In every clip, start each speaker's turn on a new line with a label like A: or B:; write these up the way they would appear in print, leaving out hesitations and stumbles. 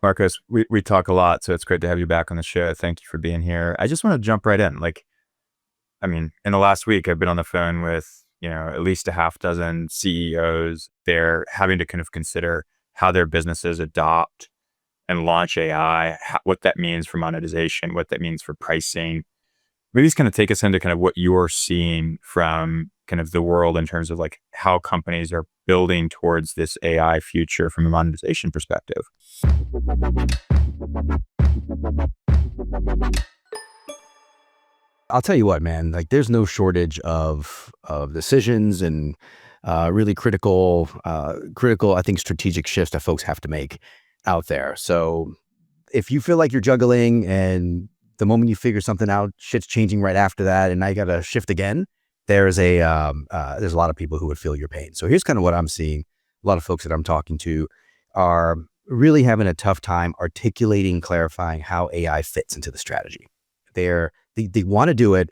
A: Marcos, we talk a lot, so it's great to have you back on the show. Thank you for being here. I just want to jump right in. In the last week, I've been on the phone with, at least a half dozen CEOs. They're having to kind of consider how their businesses adopt and launch AI, what that means for monetization, what that means for pricing. Maybe just kind of take us into kind of what you're seeing from kind of the world in terms of like how companies are building towards this AI future from a monetization perspective.
B: I'll tell you what, man, like there's no shortage of decisions and really critical, I think, strategic shifts that folks have to make out there. So if you feel like you're juggling and the moment you figure something out, shit's changing right after that, and now you got to shift again, there's a lot of people who would feel your pain. So here's kind of what I'm seeing. A lot of folks that I'm talking to are really having a tough time articulating, clarifying how AI fits into the strategy. They want to do it.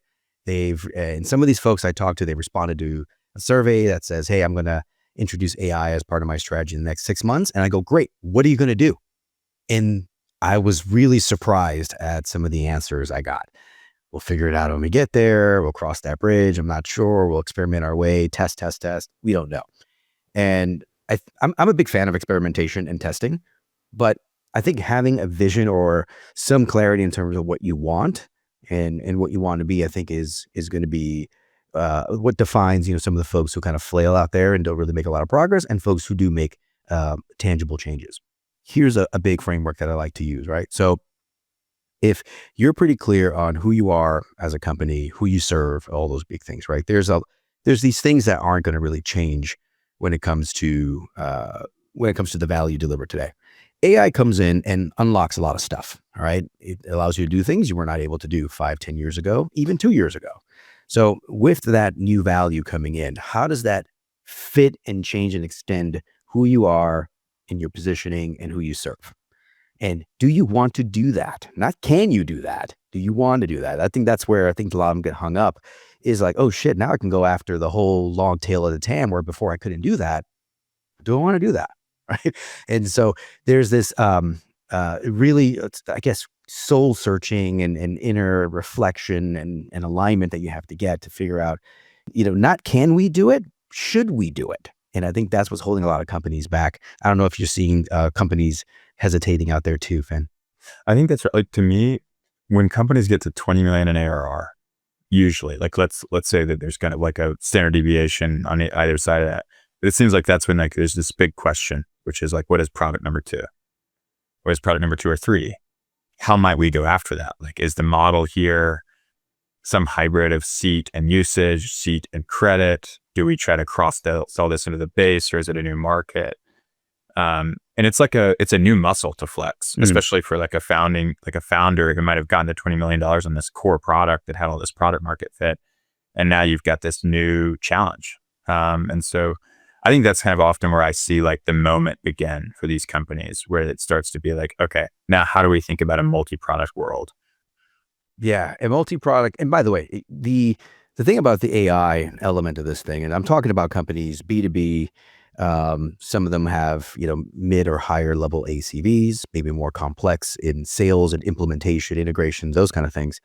B: And some of these folks I talked to, they responded to a survey that says, hey, I'm going to introduce AI as part of my strategy in the next 6 months. And I go, great. What are you going to do? And I was really surprised at some of the answers I got. We'll figure it out when we get there. We'll cross that bridge. I'm not sure. We'll experiment our way, test. We don't know. And I'm a big fan of experimentation and testing, but I think having a vision or some clarity in terms of what you want and what you want to be, I think is going to be what defines, some of the folks who kind of flail out there and don't really make a lot of progress, and folks who do make tangible changes. Here's a big framework that I like to use, right? So if you're pretty clear on who you are as a company, who you serve, all those big things, right? There's these things that aren't going to really change when it comes to the value delivered today. AI comes in and unlocks a lot of stuff, all right? It allows you to do things you were not able to do 5, 10 years ago, even 2 years ago. So with that new value coming in, how does that fit and change and extend who you are in your positioning and who you serve? And do you want to do that? Not can you do that? Do you want to do that? I think that's where I think a lot of them get hung up, is like, oh shit, now I can go after the whole long tail of the TAM, where before I couldn't do that. Do I want to do that? Right. And so there's this really, I guess, soul searching and inner reflection and alignment that you have to get to figure out, not can we do it? Should we do it? And I think that's what's holding a lot of companies back. I don't know if you're seeing companies hesitating out there too, Finn.
A: I think that's right. Like, to me, when companies get to 20 million in ARR, usually, like let's say that there's kind of like a standard deviation on either side of that. It seems like that's when like there's this big question, which is like, what is product number 2? What is product number 2 or 3? How might we go after that? Like, is the model here some hybrid of seat and usage, seat and credit? Do we try to sell this into the base, or is it a new market? And it's a new muscle to flex, especially for like a founder who might have gotten to $20 million on this core product that had all this product market fit. And now you've got this new challenge. And so I think that's kind of often where I see like the moment begin for these companies, where it starts to be like, okay, now how do we think about a multi-product world?
B: Yeah, a multi-product. And by the way, the thing about the AI element of this thing, and I'm talking about companies, B2B, some of them have, mid or higher level ACVs, maybe more complex in sales and implementation, integration, those kind of things.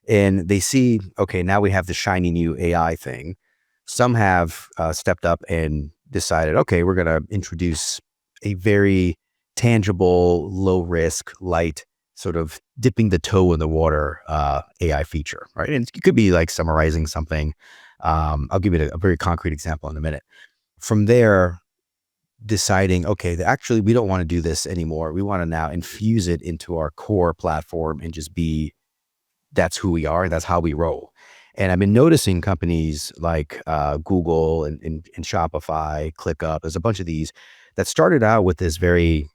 B: And they see, okay, now we have the shiny new AI thing. Some have stepped up and decided, okay, we're going to introduce a very tangible, low risk, light, sort of dipping the toe in the water AI feature, right? And it could be like summarizing something. I'll give you a very concrete example in a minute. From there, deciding, okay, actually, we don't want to do this anymore. We want to now infuse it into our core platform and just that's who we are. That's how we roll. And I've been noticing companies like Google and Shopify, ClickUp, there's a bunch of these that started out with this very,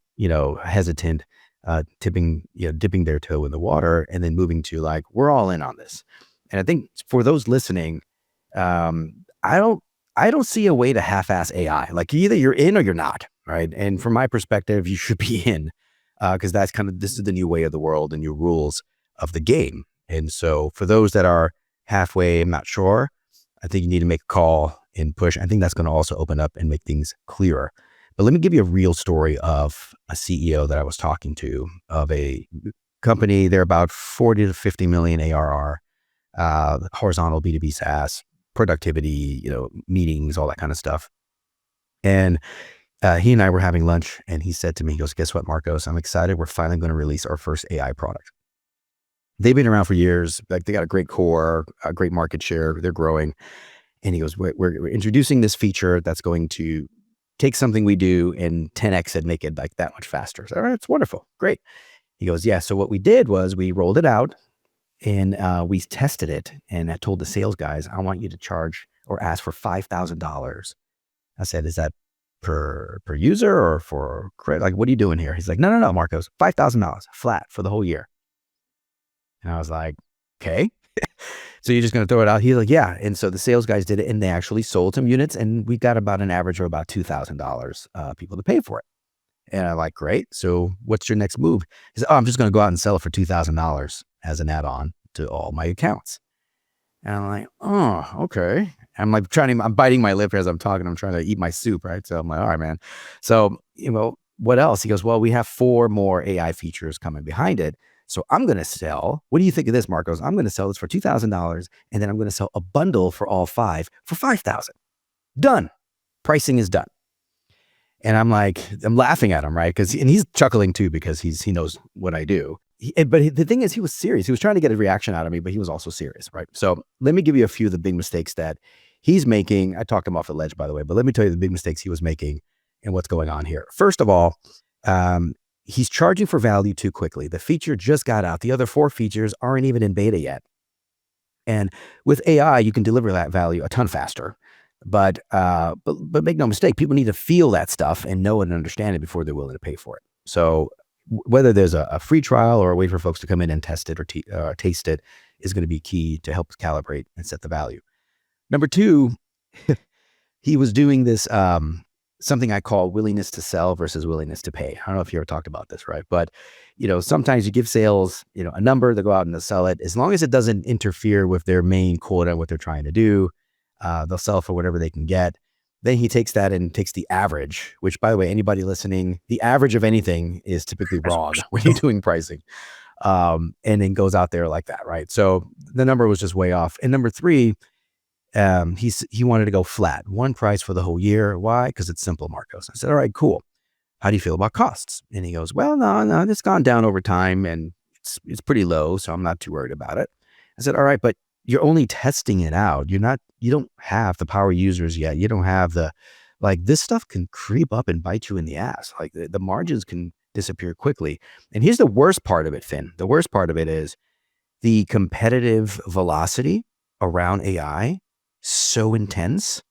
B: hesitant, dipping their toe in the water, and then moving to like, we're all in on this. And I think for those listening, I don't see a way to half-ass AI. Like, either you're in or you're not, right? And from my perspective, you should be in, because this is the new way of the world and new rules of the game. And so for those that are halfway, I'm not sure, I think you need to make a call and push. I think that's going to also open up and make things clearer. But let me give you a real story of a CEO that I was talking to of a company. They're about 40 to 50 million ARR, horizontal B2B SaaS, productivity, meetings, all that kind of stuff. And he and I were having lunch, and he said to me, he goes, guess what, Marcos? I'm excited. We're finally going to release our first AI product. They've been around for years. Like, they got a great core, a great market share. They're growing. And he goes, we're introducing this feature that's going to take something we do and 10x and make it like that much faster. So, all right, it's wonderful. Great. He goes, yeah. So what we did was we rolled it out and we tested it. And I told the sales guys, I want you to charge or ask for $5,000. I said, is that per user or for credit? Like, what are you doing here? He's like, no, Marcos, $5,000 flat for the whole year. And I was like, okay. So you're just going to throw it out? He's like, yeah. And so the sales guys did it, and they actually sold some units, and we got about an average of about $2,000 people to pay for it. And I'm like, great. So what's your next move? He said, oh, I'm just going to go out and sell it for $2,000 as an add-on to all my accounts. And I'm like, oh, okay. I'm like I'm biting my lip as I'm talking. I'm trying to eat my soup, right? So I'm like, all right, man. So, what else? He goes, well, we have 4 more AI features coming behind it. So I'm going to sell, what do you think of this, Marcos? I'm going to sell this for $2,000, and then I'm going to sell a bundle for all 5 for $5,000. Done. Pricing is done. And I'm laughing at him, right? And he's chuckling too, because he knows what I do. But the thing is, he was serious. He was trying to get a reaction out of me, but he was also serious, right? So let me give you a few of the big mistakes that he's making. I talked him off the ledge, by the way, but let me tell you the big mistakes he was making and what's going on here. First of all, he's charging for value too quickly. The feature just got out. The other 4 features aren't even in beta yet. And with AI, you can deliver that value a ton faster. But make no mistake, people need to feel that stuff and know it and understand it before they're willing to pay for it. So whether there's a free trial or a way for folks to come in and test it or taste it is going to be key to help calibrate and set the value. Number 2, he was doing this, something I call willingness to sell versus willingness to pay. I don't know if you ever talked about this, right? But, sometimes you give sales, a number, they go out and they'll sell it. As long as it doesn't interfere with their main quota, what they're trying to do, they'll sell for whatever they can get. Then he takes that and takes the average, which, by the way, anybody listening, the average of anything is typically wrong when you're doing pricing, and then goes out there like that, right? So the number was just way off. And number 3, he wanted to go flat, one price for the whole year. Why? Because it's simple, Marcos. I said, all right, cool. How do you feel about costs? And he goes, well, no, it's gone down over time and it's pretty low, so I'm not too worried about it. I said, all right, but you're only testing it out. You don't have the power users yet. You don't have this stuff can creep up and bite you in the ass. Like the margins can disappear quickly. And here's the worst part of it, Finn. The worst part of it is the competitive velocity around AI, so intense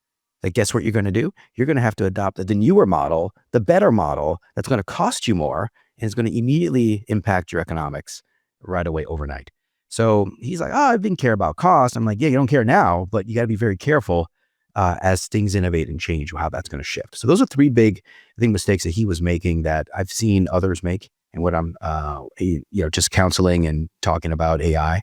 B: that guess what you're going to do? You're going to have to adopt the newer model, the better model that's going to cost you more and is going to immediately impact your economics right away overnight. So he's like, I didn't care about cost. I'm like, yeah, you don't care now, but you got to be very careful as things innovate and change, how that's going to shift. So those are 3 big, I think, mistakes that he was making that I've seen others make. And what I'm, just counseling and talking about AI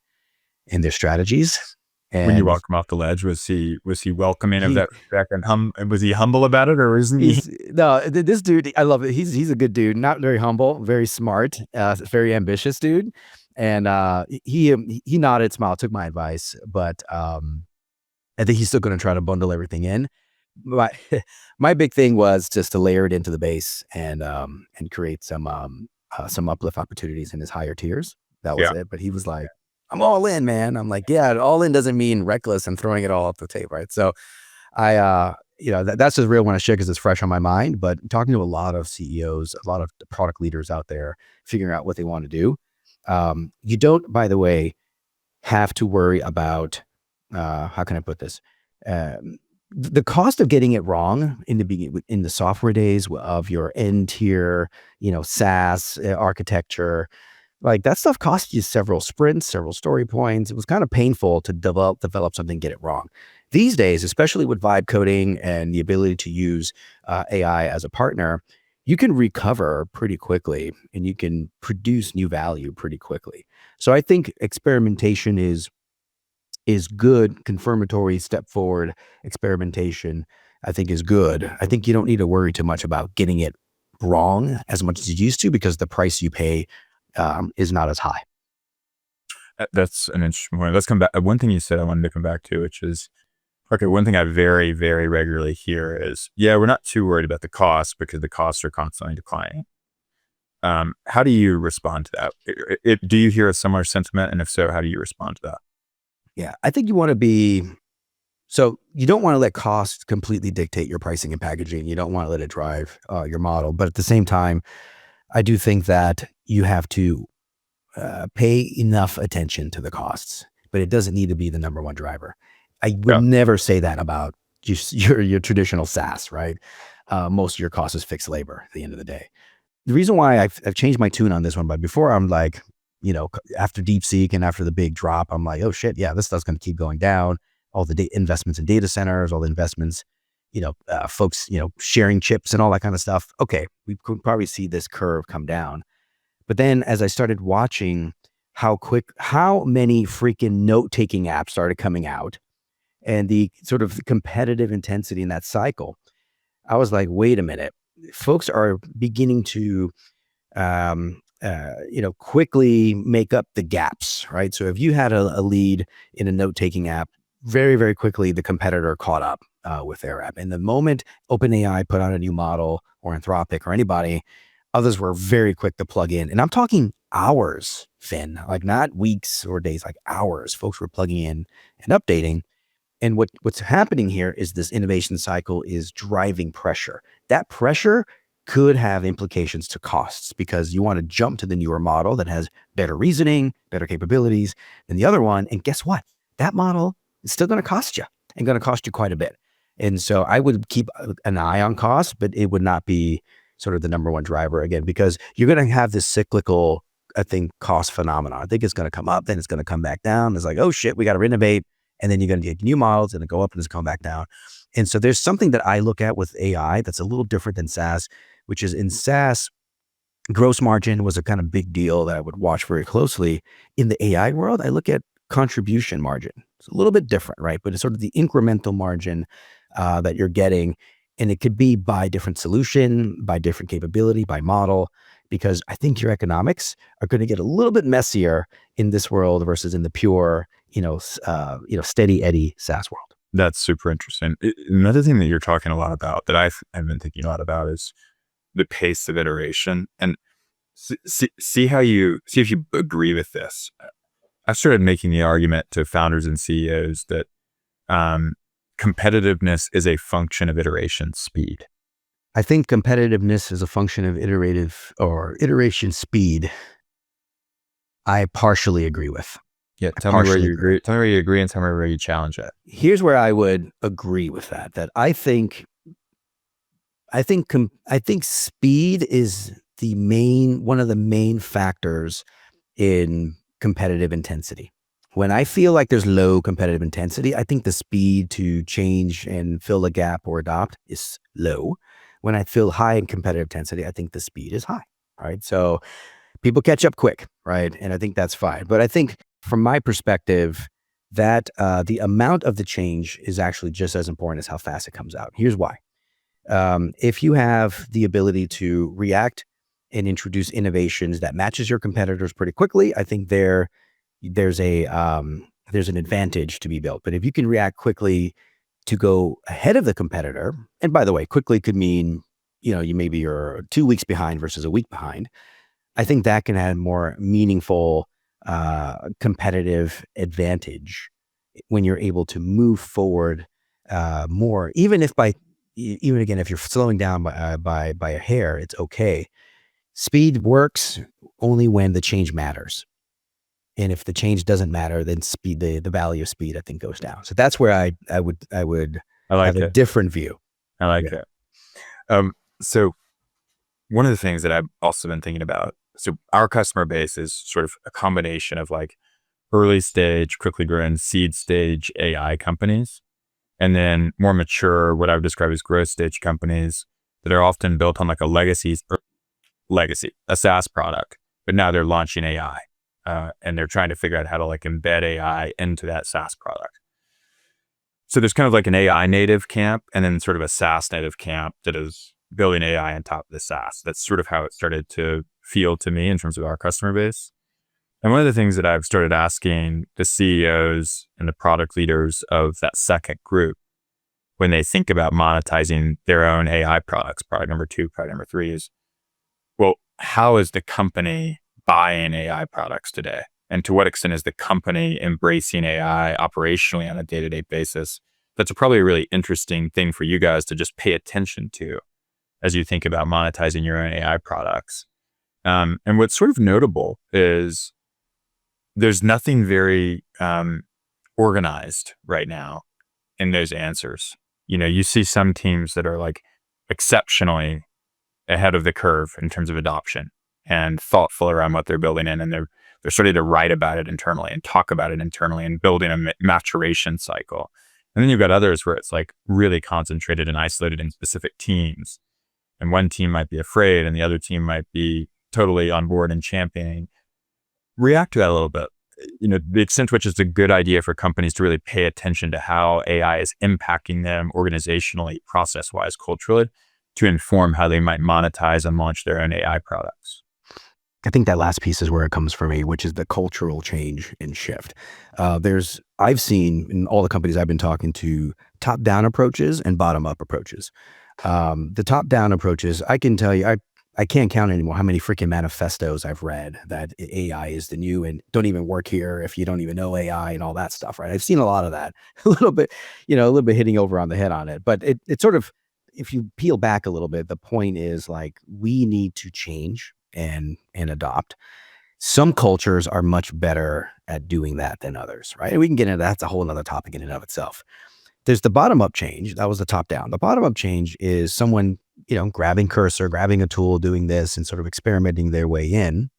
B: and their strategies. And
A: when you walk him off the ledge, was he welcoming of that feedback and was he humble about it, or isn't he?
B: No, this dude, I love it. He's a good dude, not very humble, very smart, very ambitious dude. And he nodded, smiled, took my advice, but I think he's still going to try to bundle everything in. My big thing was just to layer it into the base and create some uplift opportunities in his higher tiers. That was it. But he was like, I'm all in, man. I'm like, yeah, all in doesn't mean reckless and throwing it all off the table, right? So I, that's just real when I share because it's fresh on my mind. But talking to a lot of CEOs, a lot of product leaders out there, figuring out what they want to do. You don't, by the way, have to worry about, how can I put this? The cost of getting it wrong in the software days of your end tier, SaaS architecture, like that stuff cost you several sprints, several story points. It was kind of painful to develop something, get it wrong. These days, especially with vibe coding and the ability to use AI as a partner, you can recover pretty quickly and you can produce new value pretty quickly. So I think experimentation is good, confirmatory step forward experimentation. I think is good. I think you don't need to worry too much about getting it wrong as much as you used to, because the price you pay is not as high.
A: That's an interesting point. Let's come back. One thing you said I wanted to come back to, which is, okay, one thing I very, very regularly hear is, yeah, we're not too worried about the costs because the costs are constantly declining. How do you respond to that? Do you hear a similar sentiment? And if so, how do you respond to that?
B: Yeah, I think you want to be, so you don't want to let costs completely dictate your pricing and packaging. You don't want to let it drive your model. But at the same time, I do think that you have to pay enough attention to the costs, but it doesn't need to be the number one driver. I would
A: Yeah.
B: never say that about your traditional SaaS, right? Most of your cost is fixed labor at the end of the day. The reason why I've changed my tune on this one, but before I'm like, after DeepSeek and after the big drop, I'm like, oh shit, yeah, this stuff's going to keep going down. All the investments in data centers, all the investments, folks, sharing chips and all that kind of stuff. Okay, we could probably see this curve come down. But then as I started watching how many freaking note-taking apps started coming out and the sort of competitive intensity in that cycle, I was like, wait a minute, folks are beginning to, quickly make up the gaps, right? So if you had a lead in a note-taking app, very, very quickly, the competitor caught up with their app. And the moment OpenAI put out a new model, or Anthropic or anybody, others were very quick to plug in. And I'm talking hours, Finn, like not weeks or days, like hours. Folks were plugging in and updating. And what's happening here is this innovation cycle is driving pressure. That pressure could have implications to costs, because you want to jump to the newer model that has better reasoning, better capabilities than the other one. And guess what? That model is still going to cost you, and going to cost you quite a bit. And so I would keep an eye on costs, but it would not be sort of the number one driver again, because you're going to have this cyclical, I think, cost phenomenon. I think it's going to come up, then it's going to come back down. It's like, oh shit, we got to renovate. And then you're going to get new models and then go up and it's come back down. And so there's something that I look at with AI that's a little different than SaaS, which is in SaaS, gross margin was a kind of big deal that I would watch very closely. In the AI world, I look at contribution margin. It's a little bit different, right? But it's sort of the incremental margin that you're getting. And it could be by different solution, by different capability, by model, because I think your economics are going to get a little bit messier in this world versus in the pure, steady Eddie SaaS world.
A: That's super interesting. Another thing that you're talking a lot about that I've been thinking a lot about is the pace of iteration, and see if you agree with this. I've started making the argument to founders and CEOs that competitiveness is a function of iteration speed.
B: I think competitiveness is a function of iteration speed. I partially agree with.
A: Yeah, tell me where you agree. Tell me where you agree, and tell me where you challenge it.
B: Here's where I would agree with that. That I think speed is one of the main factors in competitive intensity. When I feel like there's low competitive intensity, I think the speed to change and fill a gap or adopt is low. When I feel high in competitive intensity, I think the speed is high. Right. So people catch up quick. Right. And I think that's fine. But I think from my perspective, that the amount of the change is actually just as important as how fast it comes out. Here's why. If you have the ability to react and introduce innovations that matches your competitors pretty quickly, I think there's an advantage to be built. But if you can react quickly to go ahead of the competitor, and by the way, quickly could mean, you're 2 weeks behind versus a week behind. I think that can add more meaningful competitive advantage when you're able to move forward more, even again, if you're slowing down by a hair, it's okay. Speed works only when the change matters. And if the change doesn't matter, then speed, the value of speed, I think, goes down. So that's where I would have a different view.
A: I like that. So one of the things that I've also been thinking about, so our customer base is sort of a combination of like early stage, quickly growing seed stage AI companies, and then more mature, what I would describe as growth stage companies that are often built on like a legacy, a SaaS product, but now they're launching AI. And they're trying to figure out how to like embed AI into that SaaS product. So there's kind of like an AI native camp and then sort of a SaaS native camp that is building AI on top of the SaaS. That's sort of how it started to feel to me in terms of our customer base. And one of the things that I've started asking the CEOs and the product leaders of that second group when they think about monetizing their own AI products, product number 2, product number 3 is, well, how is the company buying AI products today? And to what extent is the company embracing AI operationally on a day-to-day basis? That's probably a really interesting thing for you guys to just pay attention to as you think about monetizing your own AI products. And what's sort of notable is there's nothing very organized right now in those answers. You see some teams that are like exceptionally ahead of the curve in terms of adoption and thoughtful around what they're building in, and they're starting to write about it internally and talk about it internally and building a maturation cycle. And then you've got others where it's like really concentrated and isolated in specific teams. And one team might be afraid and the other team might be totally on board and championing. React to that a little bit. The extent to which it's a good idea for companies to really pay attention to how AI is impacting them organizationally, process-wise, culturally, to inform how they might monetize and launch their own AI products.
B: I think that last piece is where it comes for me, which is the cultural change and shift. I've seen in all the companies I've been talking to, top-down approaches and bottom-up approaches. The top-down approaches, I can tell you, I can't count anymore how many freaking manifestos I've read that AI is the new and don't even work here if you don't even know AI and all that stuff, right? I've seen a lot of that, a little bit hitting over on the head on it. But it sort of, if you peel back a little bit, the point is like we need to change and adopt. Some cultures are much better at doing that than others, right? And we can get into that's a whole other topic in and of itself. There's the bottom-up change. That was the top-down. The bottom-up change is someone, grabbing cursor, grabbing a tool, doing this and sort of experimenting their way in.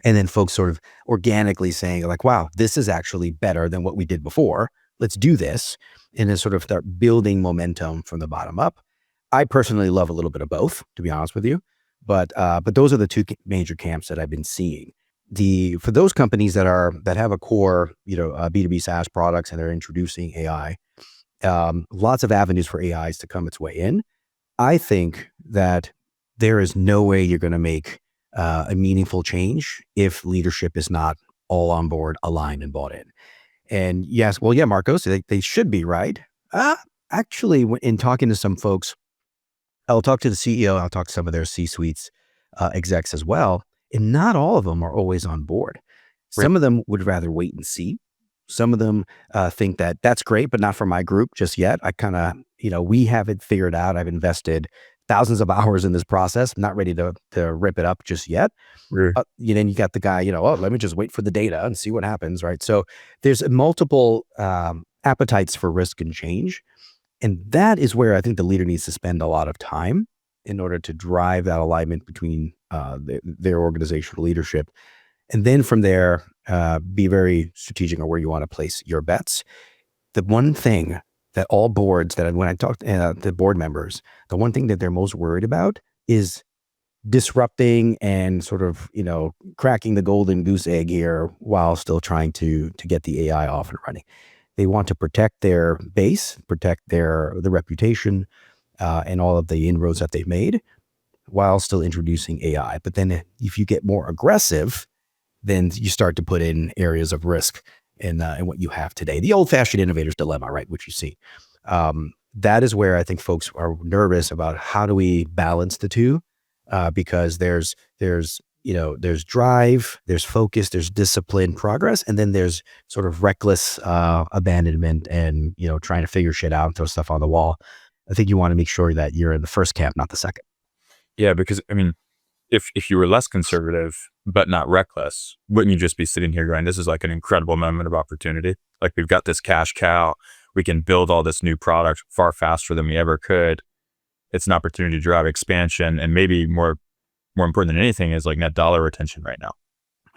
B: And then folks sort of organically saying like, wow, this is actually better than what we did before. Let's do this. And then sort of start building momentum from the bottom up. I personally love a little bit of both, to be honest with you. But those are the two major camps that I've been seeing. For those companies that have a core, B2B SaaS products and they're introducing AI, lots of avenues for AIs to come its way in. I think that there is no way you're going to make a meaningful change if leadership is not all on board, aligned, and bought in. And yes, well, yeah, Marcos, they should be, right? Actually, in talking to some folks, I'll talk to the CEO, I'll talk to some of their C-suites execs as well, and not all of them are always on board. Some of them would rather wait and see. Some of them think that that's great, but not for my group just yet. I kind of, we have it figured out. I've invested thousands of hours in this process. I'm not ready to rip it up just yet. Then you got the guy, let me just wait for the data and see what happens, right? So there's multiple appetites for risk and change. And that is where I think the leader needs to spend a lot of time in order to drive that alignment between their organizational leadership. And then from there, be very strategic on where you want to place your bets. The one thing that all boards when I talk to the board members, the one thing that they're most worried about is disrupting and sort of, cracking the golden goose egg here while still trying to get the AI off and running. They want to protect their base, protect the reputation, and all of the inroads that they've made while still introducing AI. But then if you get more aggressive, then you start to put in areas of risk in what you have today. The old-fashioned innovator's dilemma, right, which you see. That is where I think folks are nervous about how do we balance the two, because there's drive, there's focus, there's discipline, progress, and then there's sort of reckless abandonment and, trying to figure shit out and throw stuff on the wall. I think you want to make sure that you're in the first camp, not the second.
A: Yeah, because if you were less conservative but not reckless, wouldn't you just be sitting here going, this is like an incredible moment of opportunity? Like we've got this cash cow. We can build all this new product far faster than we ever could. It's an opportunity to drive expansion, and maybe more important than anything is like net dollar retention right now.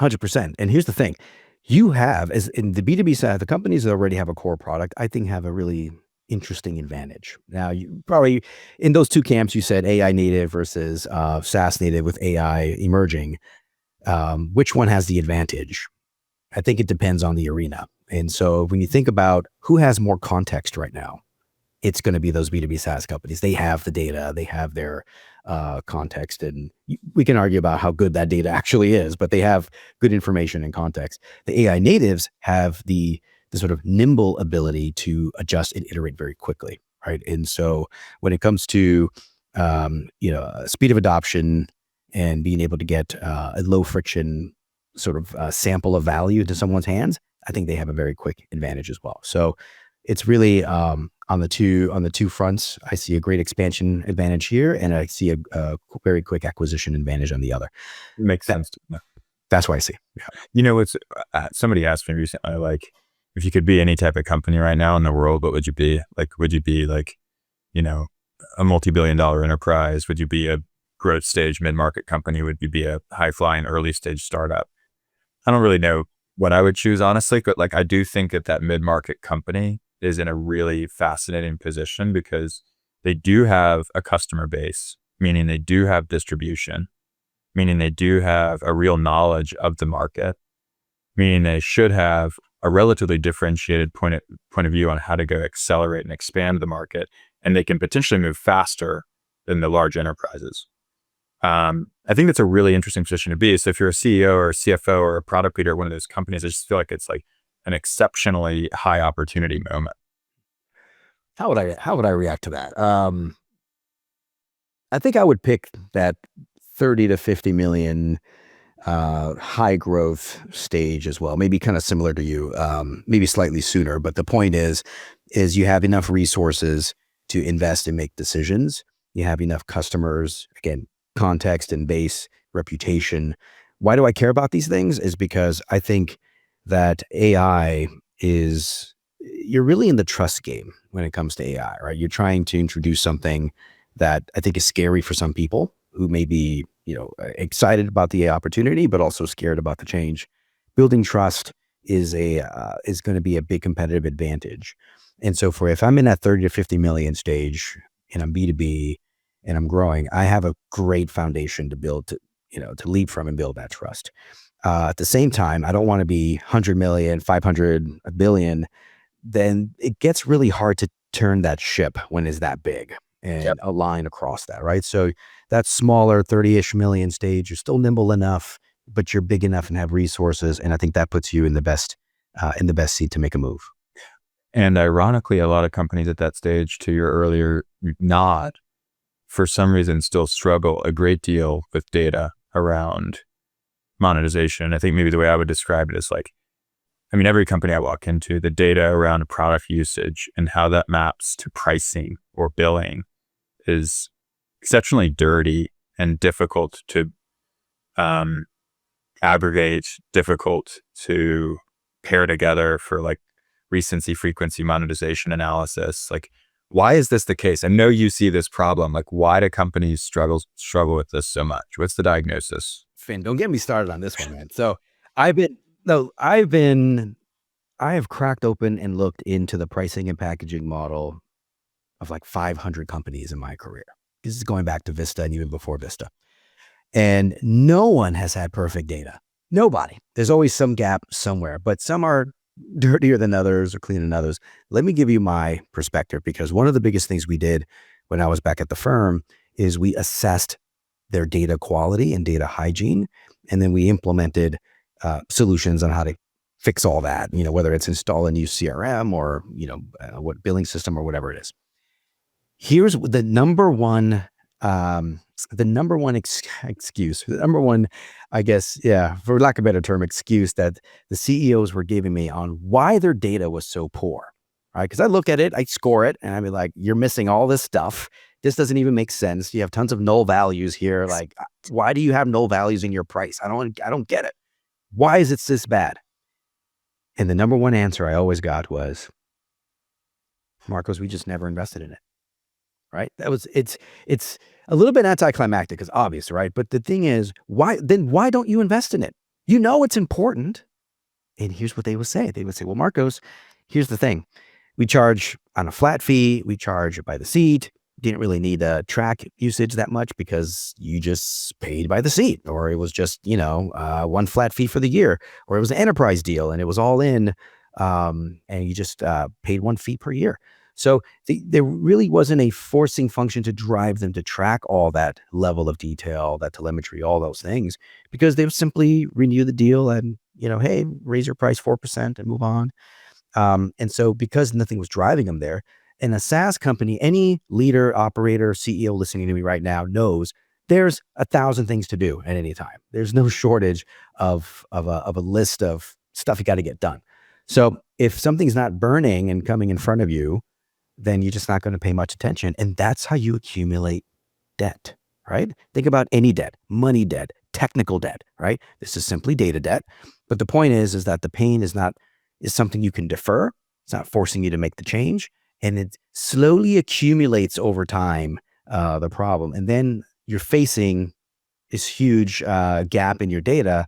B: 100%. And here's the thing. You have, as in the B2B side, the companies that already have a core product, I think have a really interesting advantage. Now, you probably, in those two camps, you said AI native versus SaaS native with AI emerging. Which one has the advantage? I think it depends on the arena. And so when you think about who has more context right now, it's going to be those B2B SaaS companies. They have the data, they have their context, and we can argue about how good that data actually is, but they have good information and context. The AI natives have the sort of nimble ability to adjust and iterate very quickly, right? And so when it comes to speed of adoption and being able to get a low friction sort of sample of value to someone's hands, I think they have a very quick advantage as well. So it's really on the two fronts. I see a great expansion advantage here, and I see a very quick acquisition advantage on the other.
A: Makes sense.
B: That's what I see. Yeah.
A: It's somebody asked me recently, like, if you could be any type of company right now in the world, what would you be? Like, would you be like, a multi-billion-dollar enterprise? Would you be a growth stage mid-market company? Would you be a high-flying early stage startup? I don't really know what I would choose, honestly, but like, I do think that mid-market company is in a really fascinating position because they do have a customer base, meaning they do have distribution, meaning they do have a real knowledge of the market, meaning they should have a relatively differentiated point of view on how to go accelerate and expand the market, and they can potentially move faster than the large enterprises. I think that's a really interesting position to be. So if you're a CEO or a CFO or a product leader at one of those companies, I just feel like it's like an exceptionally high opportunity moment.
B: How would I react to that? I think I would pick that 30 to 50 million high growth stage as well. Maybe kind of similar to you, maybe slightly sooner. But the point is you have enough resources to invest and make decisions. You have enough customers, again, context and base, reputation. Why do I care about these things? Is because I think that you're really in the trust game when it comes to AI, right? You're trying to introduce something that I think is scary for some people who may be, excited about the opportunity, but also scared about the change. Building trust is going to be a big competitive advantage. And so if I'm in that 30 to 50 million stage and I'm B2B and I'm growing, I have a great foundation to build, to lead from and build that trust. At the same time, I don't want to be 100 million, 500, a billion. Then it gets really hard to turn that ship when it's that big and align across that, right? So that smaller 30-ish million stage, you're still nimble enough, but you're big enough and have resources. And I think that puts you in the best seat to make a move.
A: And ironically, a lot of companies at that stage, to your earlier nod, for some reason still struggle a great deal with data around monetization. I think maybe the way I would describe it is like, every company I walk into, the data around product usage and how that maps to pricing or billing is exceptionally dirty and difficult to aggregate, difficult to pair together for like recency, frequency, monetization analysis. Like, why is this the case? I know you see this problem. Like, why do companies struggle with this so much? What's the diagnosis?
B: Finn, don't get me started on this one, man. So I have cracked open and looked into the pricing and packaging model of like 500 companies in my career. This is going back to Vista and even before Vista. And no one has had perfect data. Nobody. There's always some gap somewhere, but some are dirtier than others or cleaner than others. Let me give you my perspective, because one of the biggest things we did when I was back at the firm is we assessed their data quality and data hygiene. And then we implemented solutions on how to fix all that, whether it's install a new CRM or, what billing system or whatever it is. Here's the number one excuse, I guess, for lack of a better term, excuse that the CEOs were giving me on why their data was so poor, right? Because I look at it, I score it, and I'd be like, you're missing all this stuff. This doesn't even make sense. You have tons of null values here. Like, why do you have null values in your price? I don't get it. Why is it this bad? And the number one answer I always got was, Marcos, we just never invested in it. Right? It's a little bit anticlimactic, it's obvious, right? But the thing is, why don't you invest in it? It's important. And here's what they would say. They would say, well, Marcos, here's the thing. We charge on a flat fee. We charge by the seat. Didn't really need to track usage that much because you just paid by the seat, or it was just, one flat fee for the year, or it was an enterprise deal and it was all in. and you just paid one fee per year. So there really wasn't a forcing function to drive them to track all that level of detail, that telemetry, all those things, because they would simply renew the deal and, hey, raise your price 4% and move on. And so because nothing was driving them there, in a SaaS company, any leader, operator, CEO listening to me right now knows there's 1,000 things to do at any time. There's no shortage of a list of stuff you got to get done. So if something's not burning and coming in front of you, then you're just not going to pay much attention. And that's how you accumulate debt, right? Think about any debt, money debt, technical debt, right? This is simply data debt. But the point is that the pain is something you can defer. It's not forcing you to make the change. And it slowly accumulates over time, the problem. And then you're facing this huge gap in your data.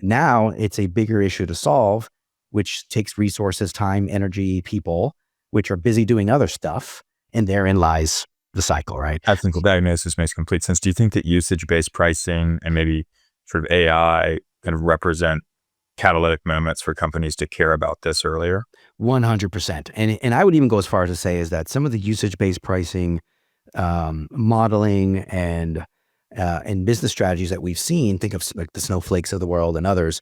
B: Now it's a bigger issue to solve, which takes resources, time, energy, people, which are busy doing other stuff. And therein lies the cycle, right?
A: Technical diagnosis makes complete sense. Do you think that usage-based pricing and maybe sort of AI kind of represent catalytic moments for companies to care about this earlier?
B: 100%. And I would even go as far as to say is that some of the usage-based pricing modeling and business strategies that we've seen, think of like the Snowflakes of the world and others,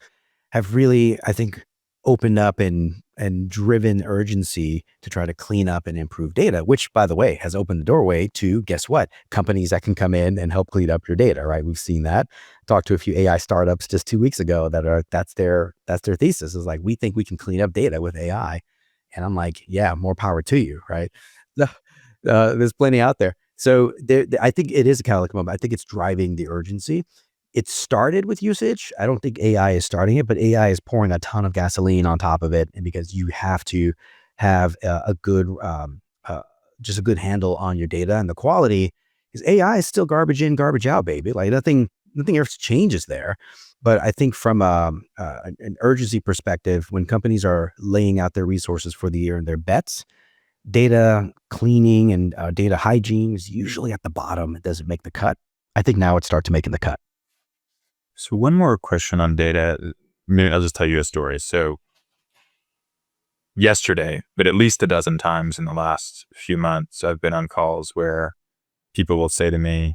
B: have really, I think, opened up and driven urgency to try to clean up and improve data, which, by the way, has opened the doorway to, guess what, companies that can come in and help clean up your data, right? We've seen that. Talked to a few AI startups just 2 weeks ago that's their thesis is like, we think we can clean up data with AI. And I'm like, yeah, more power to you, right? There's plenty out there. So I think it is a catalytic moment. I think it's driving the urgency. It started with usage. I don't think AI is starting it, but AI is pouring a ton of gasoline on top of it. And because you have to have a good, just a good handle on your data and the quality, because AI is still garbage in, garbage out, baby. Like nothing else changes there. But I think from an urgency perspective, when companies are laying out their resources for the year and their bets, data cleaning and data hygiene is usually at the bottom. It doesn't make the cut. I think now it starts making the cut.
A: So one more question on data. Maybe I'll just tell you a story. So yesterday, but at least a dozen times in the last few months, I've been on calls where people will say to me,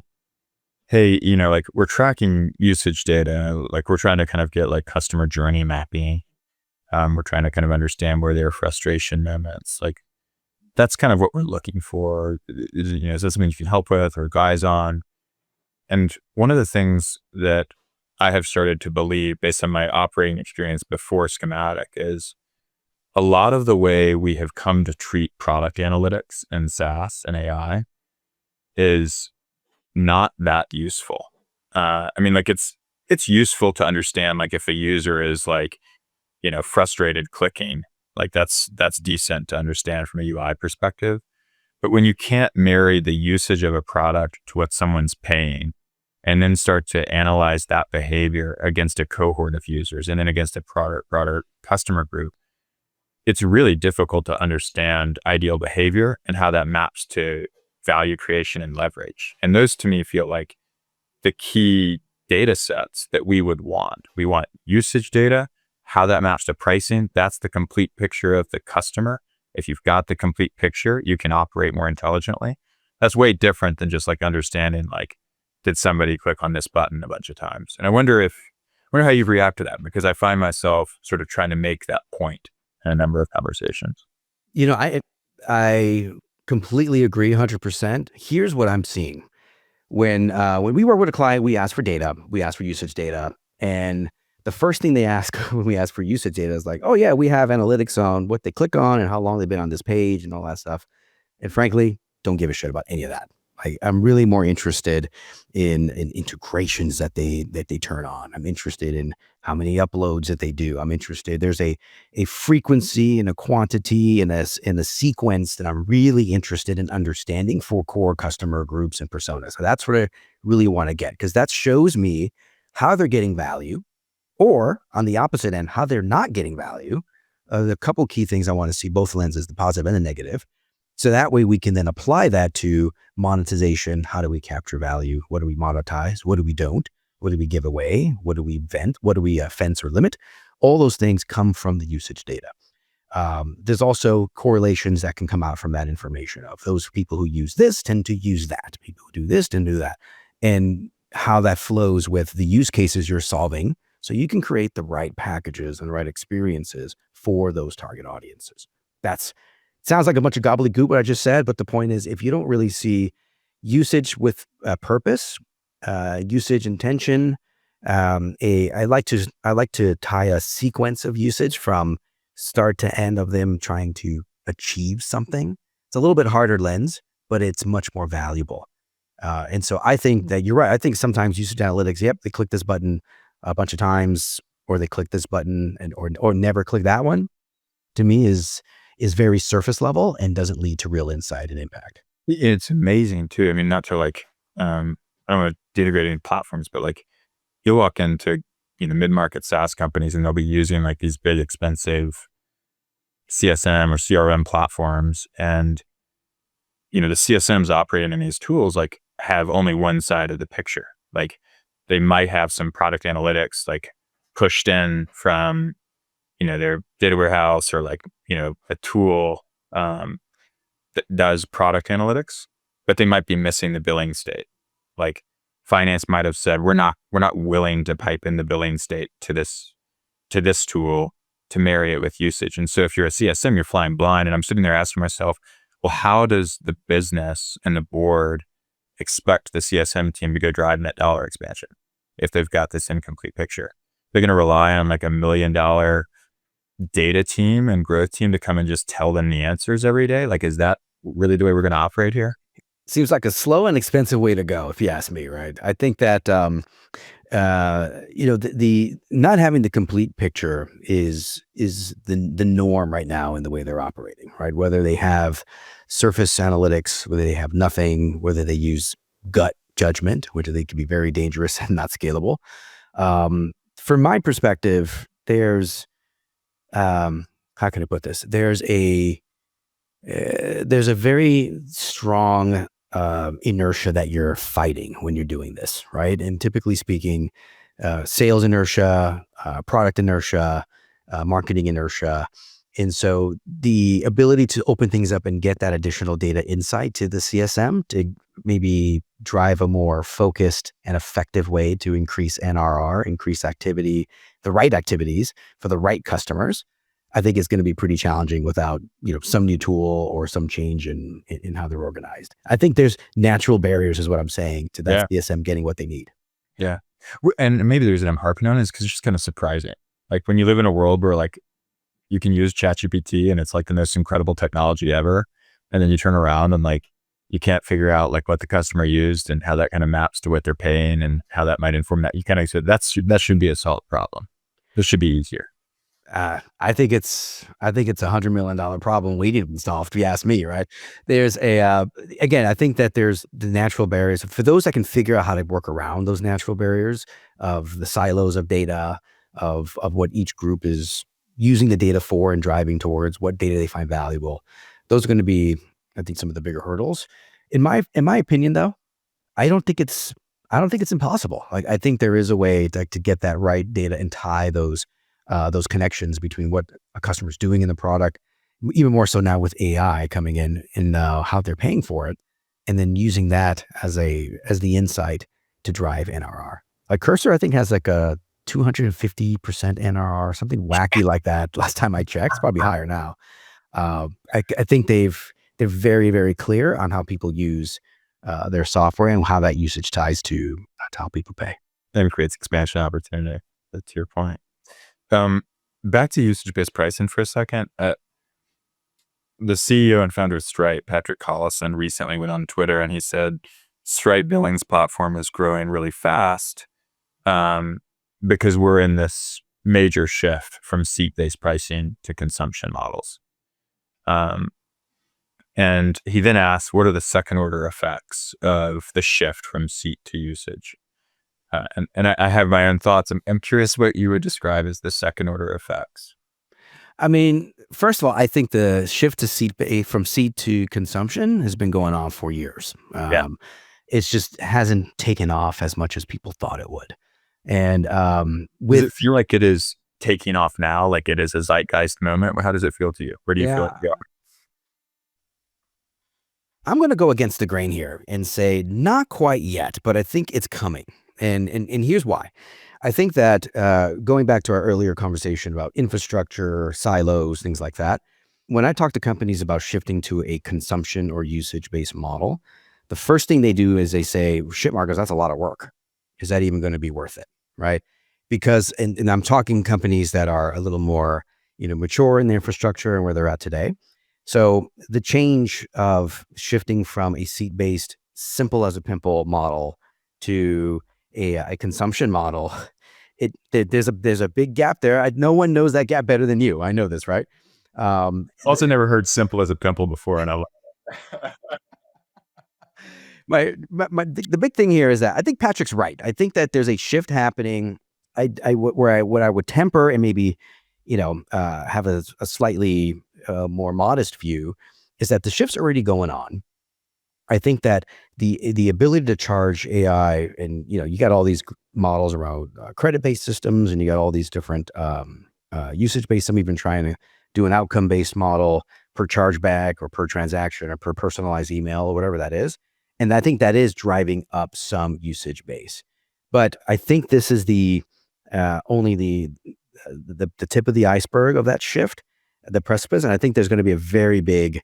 A: hey, like we're tracking usage data, like we're trying to kind of get like customer journey mapping. We're trying to kind of understand where there are frustration moments. Like that's kind of what we're looking for. Is that something you can help with or guys on? And one of the things that I have started to believe based on my operating experience before Schematic is a lot of the way we have come to treat product analytics and SaaS and AI is not that useful. I mean, like it's useful to understand like if a user is like, frustrated clicking, like that's decent to understand from a UI perspective. But when you can't marry the usage of a product to what someone's paying, and then start to analyze that behavior against a cohort of users and then against a broader customer group, it's really difficult to understand ideal behavior and how that maps to value creation and leverage. And those to me feel like the key data sets that we would want. We want usage data, how that maps to pricing. That's the complete picture of the customer. If you've got the complete picture, you can operate more intelligently. That's way different than just like understanding like, did somebody click on this button a bunch of times? And I wonder how you react to that, because I find myself sort of trying to make that point in a number of conversations.
B: I completely agree 100%. Here's what I'm seeing. When we work with a client, we ask for data, we ask for usage data. And the first thing they ask when we ask for usage data is like, oh yeah, we have analytics on what they click on and how long they've been on this page and all that stuff. And frankly, don't give a shit about any of that. I'm really more interested in integrations that they turn on. I'm interested in how many uploads that they do. I'm interested. There's a frequency and a quantity and a sequence that I'm really interested in understanding for core customer groups and personas. So that's what I really want to get, because that shows me how they're getting value, or on the opposite end, how they're not getting value. The couple key things I want to see, both lenses, the positive and the negative. So that way we can then apply that to monetization. How do we capture value? What do we monetize? What do we don't? What do we give away? What do we vent? What do we fence or limit? All those things come from the usage data. there's also correlations that can come out from that information of those people who use this tend to use that. People who do this tend to do that. And how that flows with the use cases you're solving. So you can create the right packages and the right experiences for those target audiences. Sounds like a bunch of gobbledygook what I just said, but the point is, if you don't really see usage with purpose, usage intention, I like to tie a sequence of usage from start to end of them trying to achieve something. It's a little bit harder lens, but it's much more valuable. And so I think that you're right. I think sometimes usage analytics, yep, they click this button a bunch of times, or they click this button or never click that one. To me, is very surface level and doesn't lead to real insight and impact.
A: It's amazing too. I mean, not to like, I don't want to denigrate any platforms, but like you'll walk into, mid-market SaaS companies and they'll be using like these big expensive CSM or CRM platforms. And, the CSMs operating in these tools like have only one side of the picture. Like they might have some product analytics like pushed in from, their data warehouse or like, a tool that does product analytics, but they might be missing the billing state. Like finance might have said, we're not willing to pipe in the billing state to this tool to marry it with usage. And so if you're a CSM, you're flying blind. And I'm sitting there asking myself, well, how does the business and the board expect the CSM team to go drive net dollar expansion if they've got this incomplete picture? They're going to rely on like $1 million data team and growth team to come and just tell them the answers every day. Like, is that really the way we're going to operate here?
B: Seems like a slow and expensive way to go, if you ask me, right? I think that, the not having the complete picture is the norm right now in the way they're operating, right? Whether they have surface analytics, whether they have nothing, whether they use gut judgment, which they can be very dangerous and not scalable. From my perspective, there's, how can I put this? There's a very strong inertia that you're fighting when you're doing this, right? And typically speaking, sales inertia, product inertia, marketing inertia. And so the ability to open things up and get that additional data insight to the CSM to maybe drive a more focused and effective way to increase NRR, increase activity, the right activities for the right customers, I think it's going to be pretty challenging without, some new tool or some change in how they're organized. I think there's natural barriers is what I'm saying to that CSM getting what they need.
A: Yeah. And maybe the reason I'm harping on it is because it's just kind of surprising. Like when you live in a world where like you can use ChatGPT and it's like the most incredible technology ever. And then you turn around and like, you can't figure out like what the customer used and how that kind of maps to what they're paying and how that might inform that. You kind of said that should be a solved problem. This should be easier.
B: I think it's $100 million problem we need to solve, if you ask me, right? There's again, I think that there's the natural barriers for those that can figure out how to work around those natural barriers of the silos of data, of what each group is using the data for and driving towards, what data they find valuable. Those are going to be, I think, some of the bigger hurdles. In my opinion, though, I don't think it's impossible. Like I think there is a way to get that right data and tie those connections between what a customer is doing in the product, even more so now with AI coming in and how they're paying for it, and then using that as the insight to drive NRR. Like Cursor, I think has like a 250% NRR, something wacky like that. Last time I checked, it's probably higher now. I think they're very, very clear on how people use their software and how that usage ties to how people pay.
A: And creates expansion opportunity. That's your point. Back to usage-based pricing for a second. The CEO and founder of Stripe, Patrick Collison, recently went on Twitter and he said Stripe billings platform is growing really fast because we're in this major shift from seat-based pricing to consumption models. And he then asked, what are the second-order effects of the shift from seat to usage? And I have my own thoughts. I'm curious what you would describe as the second order effects.
B: I mean, first of all, I think the shift to from seat to consumption has been going on for years. It's just hasn't taken off as much as people thought it would. And
A: does it feel like it is taking off now? Like it is a zeitgeist moment? How does it feel to you? Where do you feel like
B: Yeah.
A: we are?
B: I'm going to go against the grain here and say not quite yet, but I think it's coming. And here's why. I think that going back to our earlier conversation about infrastructure, silos, things like that, when I talk to companies about shifting to a consumption or usage-based model, the first thing they do is they say, shit, Marcos, that's a lot of work. Is that even going to be worth it? Right? Because, and I'm talking companies that are a little more, mature in the infrastructure and where they're at today. So the change of shifting from a seat-based, simple as a pimple model to a consumption model, there's a big gap there. No one knows that gap better than you. I know this, right? Um,
A: Also never heard simple as a pimple before, and I love
B: the big thing here is that I think Patrick's right. I think that there's a shift happening. What I would temper and maybe, have a slightly more modest view is that the shift's already going on. I think that the ability to charge AI, and you got all these models around credit-based systems, and you got all these different usage-based. Some even trying to do an outcome-based model per chargeback or per transaction or per personalized email or whatever that is. And I think that is driving up some usage base. But I think this is only the tip of the iceberg of that shift, the precipice. And I think there's going to be a very big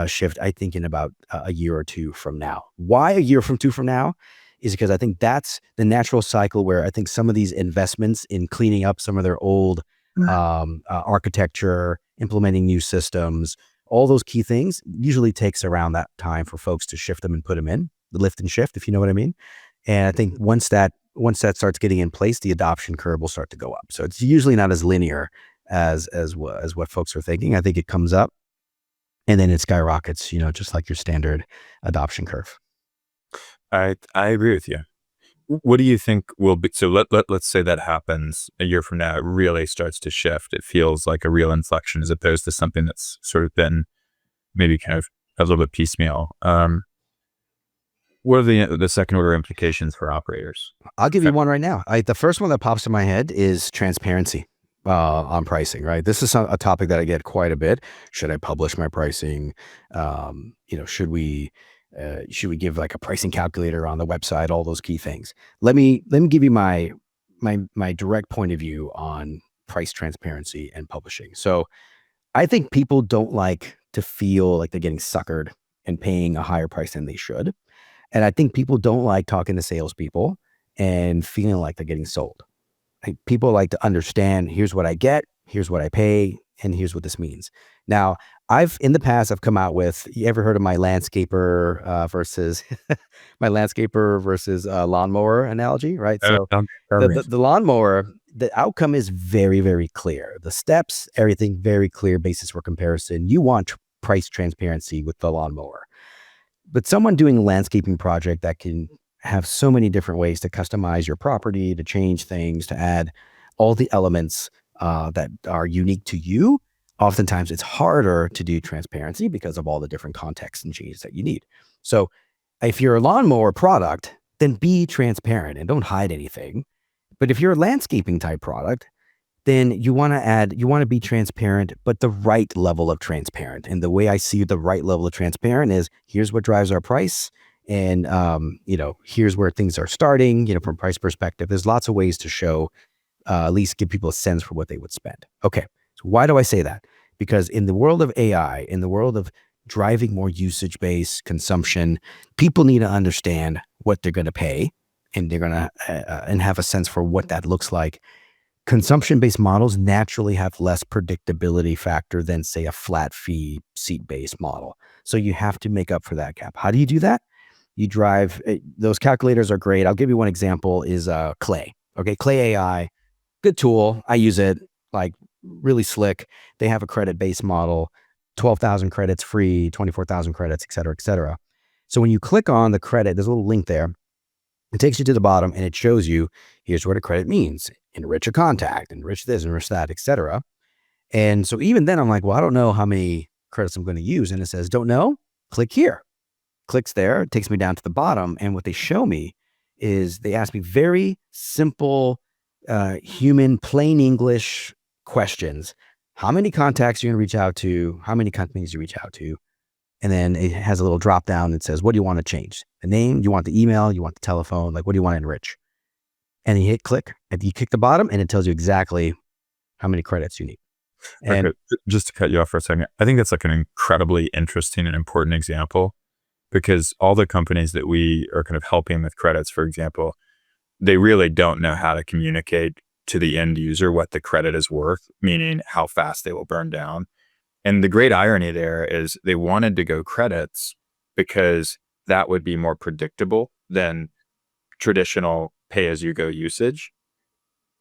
B: shift, I think, in about a year or two from now. Why a year from two from now is because I think that's the natural cycle where I think some of these investments in cleaning up some of their old architecture, implementing new systems, all those key things usually takes around that time for folks to shift them and put them in, the lift and shift, if you know what I mean. And I think once that starts getting in place, the adoption curve will start to go up. So it's usually not as linear as what folks are thinking. I think it comes up and then it skyrockets, just like your standard adoption curve.
A: I agree with you. What do you think will be, so let's say that happens a year from now, it really starts to shift. It feels like a real inflection as opposed to something that's sort of been maybe kind of a little bit piecemeal. What are the second order implications for operators?
B: I'll give you one right now. The first one that pops in my head is transparency on pricing, right? This is a topic that I get quite a bit. Should I publish my pricing? Should we give like a pricing calculator on the website? All those key things. Let me give you my direct point of view on price transparency and publishing. So I think people don't like to feel like they're getting suckered and paying a higher price than they should. And I think people don't like talking to salespeople and feeling like they're getting sold. People like to understand, here's what I get, here's what I pay, and here's what this means. Now, in the past, I've come out with, you ever heard of my landscaper versus lawnmower analogy, right? So the lawnmower, the outcome is very, very clear. The steps, everything very clear basis for comparison. You want price transparency with the lawnmower. But someone doing a landscaping project that can have so many different ways to customize your property, to change things, to add all the elements that are unique to you, oftentimes it's harder to do transparency because of all the different contexts and changes that you need. So if you're a lawnmower product, then be transparent and don't hide anything. But if you're a landscaping type product, then you want to be transparent, but the right level of transparent. And the way I see the right level of transparent is, here's what drives our price. And, here's where things are starting, from a price perspective. There's lots of ways to show, at least give people a sense for what they would spend. Okay. So why do I say that? Because in the world of AI, in the world of driving more usage-based consumption, people need to understand what they're going to pay, and they're going to, and have a sense for what that looks like. Consumption-based models naturally have less predictability factor than, say, a flat fee seat-based model. So you have to make up for that gap. How do you do that? You drive, those calculators are great. I'll give you one example is Clay. Okay, Clay AI, good tool. I use it, like really slick. They have a credit-based model, 12,000 credits free, 24,000 credits, et cetera, et cetera. So when you click on the credit, there's a little link there. It takes you to the bottom and it shows you, here's what a credit means. Enrich a contact, enrich this, enrich that, et cetera. And so even then I'm like, well, I don't know how many credits I'm going to use. And it says, don't know? Click here. Clicks there, it takes me down to the bottom. And what they show me is they ask me very simple, human, plain English questions. How many contacts you're going to reach out to, how many companies you reach out to. And then it has a little drop down that says, what do you want to change? The name, you want the email, you want the telephone, like what do you want to enrich? And you hit click, and you click the bottom and it tells you exactly how many credits you need. And
A: Okay, just to cut you off for a second, I think that's like an incredibly interesting and important example, because all the companies that we are kind of helping with credits, for example, they really don't know how to communicate to the end user what the credit is worth, meaning how fast they will burn down. And the great irony there is they wanted to go credits because that would be more predictable than traditional pay-as-you-go usage.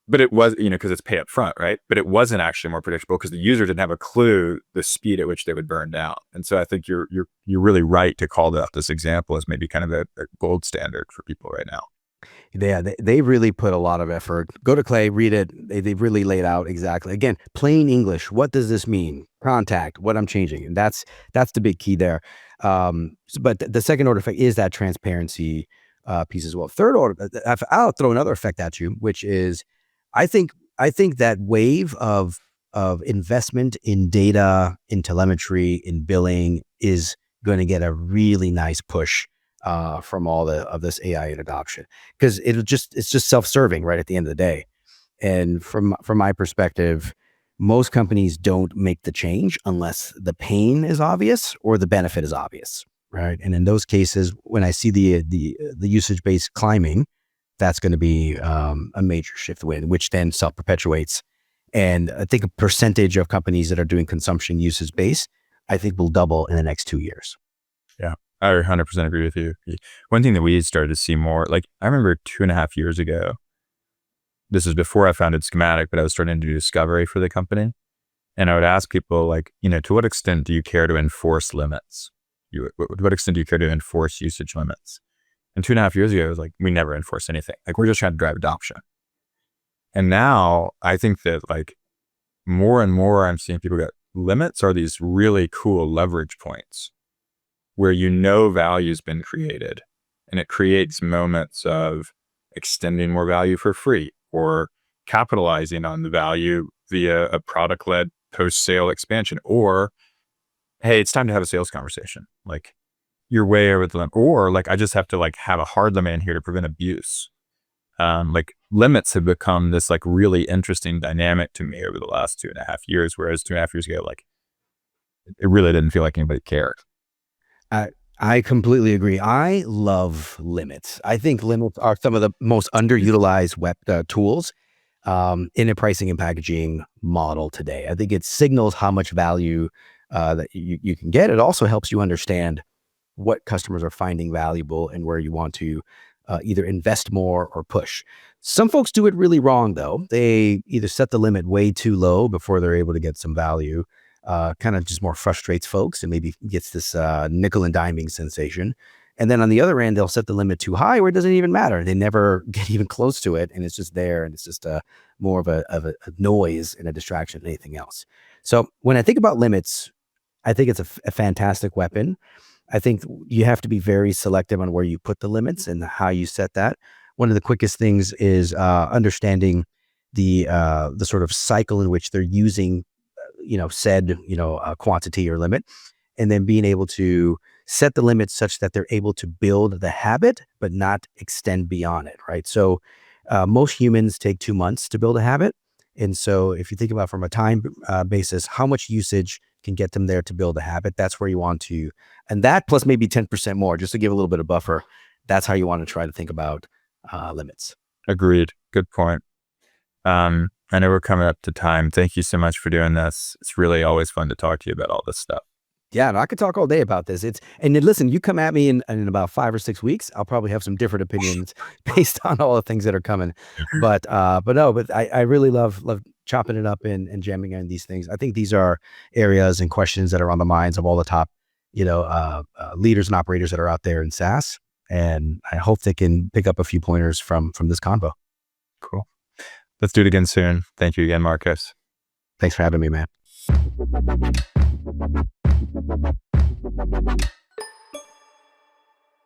A: But it was, because it's pay up front, right? But it wasn't actually more predictable because the user didn't have a clue the speed at which they would burn down. And so I think you're really right to call out this example as maybe kind of a gold standard for people right now.
B: yeah, they really put a lot of effort. Go to Clay, read it. They really laid out exactly, again, plain English. What does this mean? Contact, what I'm changing. And that's the big key there. But the second order effect is that transparency piece as well. Third order, I'll throw another effect at you, which is I think that wave of investment in data, in telemetry, in billing is going to get a really nice push from all of this AI and adoption, because it's just self-serving right at the end of the day. And from my perspective, most companies don't make the change unless the pain is obvious or the benefit is obvious, right? And in those cases, when I see the usage base climbing, that's going to be a major shift win, which then self-perpetuates. And I think a percentage of companies that are doing consumption usage base, I think will double in the next 2 years.
A: Yeah, I 100% agree with you. One thing that we started to see more, like I remember 2.5 years ago, this is before I founded Schematic, but I was starting to do discovery for the company. And I would ask people like, to what extent do you care to enforce limits? To what extent do you care to enforce usage limits? And 2.5 years ago, it was like, we never enforce anything. Like we're just trying to drive adoption. And now I think that like more and more I'm seeing people get limits are these really cool leverage points where value's been created, and it creates moments of extending more value for free or capitalizing on the value via a product-led post-sale expansion, or, hey, it's time to have a sales conversation. Like you're way over the limit, or like, I just have to like have a hard limit in here to prevent abuse. Like limits have become this like really interesting dynamic to me over the last 2.5 years, whereas 2.5 years ago, like it really didn't feel like anybody cared.
B: I completely agree. I love limits. I think limits are some of the most underutilized web tools in a pricing and packaging model today. I think it signals how much value that you can get. It also helps you understand what customers are finding valuable and where you want to either invest more or push. Some folks do it really wrong, though. They either set the limit way too low before they're able to get some value, kind of just more frustrates folks and maybe gets this nickel and diming sensation. And then on the other end, they'll set the limit too high where it doesn't even matter. They never get even close to it, and it's just there, and it's just more of a noise and a distraction than anything else. So when I think about limits, I think it's a fantastic weapon. I think you have to be very selective on where you put the limits and how you set that. One of the quickest things is understanding the sort of cycle in which they're using, said, quantity or limit, and then being able to set the limits such that they're able to build the habit, but not extend beyond it, right? So most humans take 2 months to build a habit. And so if you think about from a time basis, how much usage can get them there to build a habit, that's where you want to, and that plus maybe 10% more, just to give a little bit of buffer. That's how you want to try to think about limits.
A: Agreed. Good point. I know we're coming up to time. Thank you so much for doing this. It's really always fun to talk to you about all this stuff.
B: Yeah, no, I could talk all day about this. And then listen, you come at me in about 5 or 6 weeks, I'll probably have some different opinions based on all the things that are coming. But I really love chopping it up and jamming on these things. I think these are areas and questions that are on the minds of all the top, leaders and operators that are out there in SaaS. And I hope they can pick up a few pointers from this convo.
A: Cool. Let's do it again soon. Thank you again, Marcus.
B: Thanks for having me, man.